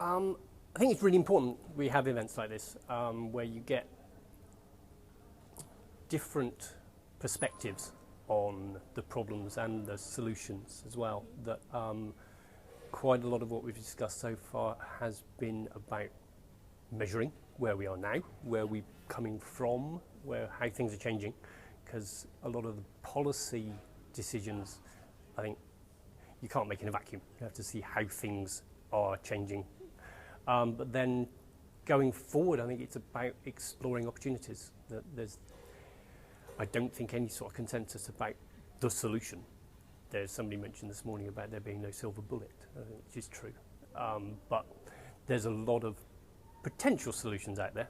I think it's really important we have events like this where you get different perspectives on the problems and the solutions as well. That quite a lot of what we've discussed so far has been about measuring where we are now, where we're coming from, how things are changing, because a lot of the policy decisions, I think, you can't make in a vacuum. You have to see how things are changing. But then going forward, I think it's about exploring opportunities. I don't think any sort of consensus about the solution. There's somebody mentioned this morning about there being no silver bullet, which is true. But there's a lot of potential solutions out there,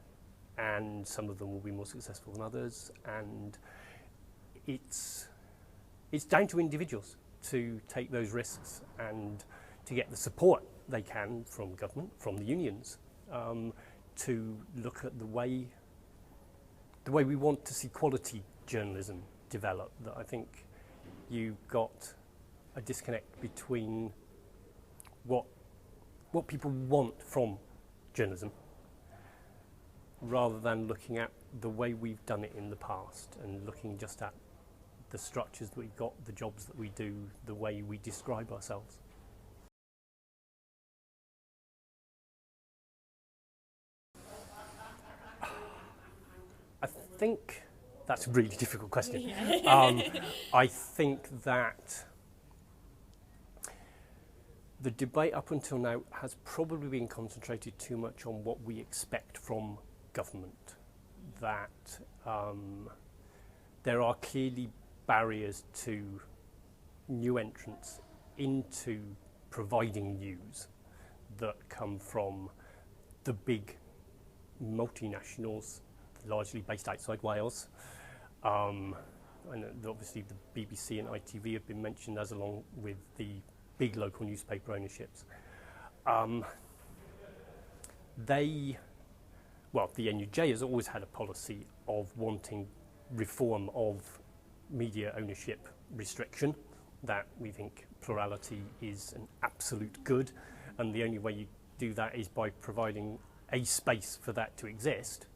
and some of them will be more successful than others. And it's down to individuals to take those risks and to get the support they can from government, from the unions, to look at the way we want to see quality journalism develop. That I think you've got a disconnect between what people want from journalism rather than looking at the way we've done it in the past and looking just at the structures that we've got, the jobs that we do, the way we describe ourselves. I think that's a really difficult question. I think that the debate up until now has probably been concentrated too much on what we expect from government. That there are clearly barriers to new entrants into providing news that come from the big multinationals, largely based outside Wales. And obviously the BBC and ITV have been mentioned as along with the big local newspaper ownerships. The NUJ has always had a policy of wanting reform of media ownership restriction, that we think plurality is an absolute good, and the only way you do that is by providing a space for that to exist.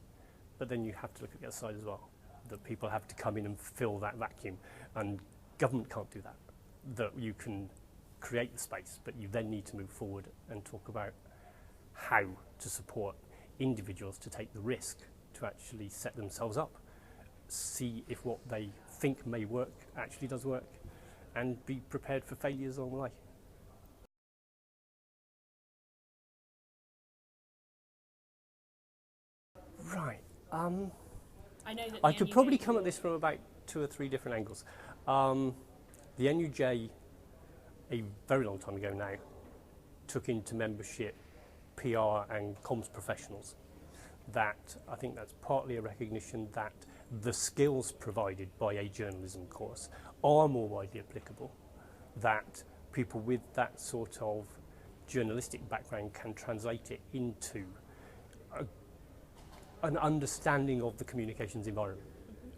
But then you have to look at the other side as well, that people have to come in and fill that vacuum, and government can't do that. That you can create the space, but you then need to move forward and talk about how to support individuals to take the risk to actually set themselves up, see if what they think may work actually does work, and be prepared for failures along the way. Right. I know that I could probably come at this from about 2 or 3 different angles. The NUJ, a very long time ago now, took into membership PR and comms professionals. That I think that's partly a recognition that the skills provided by a journalism course are more widely applicable, that people with that sort of journalistic background can translate it into an understanding of the communications environment.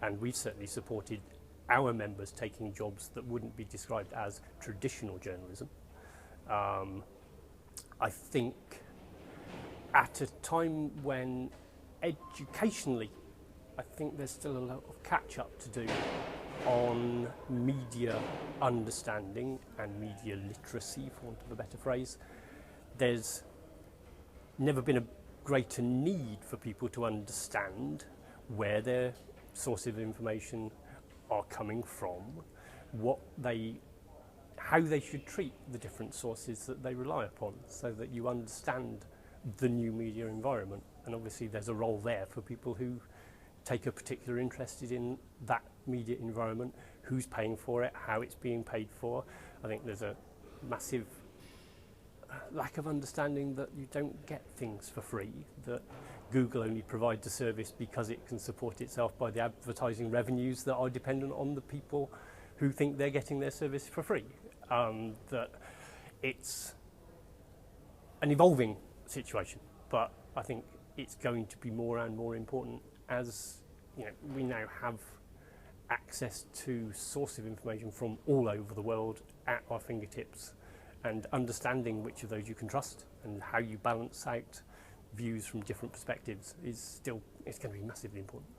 And we've certainly supported our members taking jobs that wouldn't be described as traditional journalism. I think at a time when educationally, I think there's still a lot of catch up to do on media understanding and media literacy, for want of a better phrase. There's never been a greater need for people to understand where their sources of information are coming from, how they should treat the different sources that they rely upon, so that you understand the new media environment. And obviously there's a role there for people who take a particular interest in that media environment, who's paying for it, how it's being paid for. I think there's a massive lack of understanding that you don't get things for free, that Google only provides a service because it can support itself by the advertising revenues that are dependent on the people who think they're getting their service for free. That it's an evolving situation, but I think it's going to be more and more important as we now have access to sources of information from all over the world at our fingertips, and understanding which of those you can trust and how you balance out views from different perspectives is going to be massively important.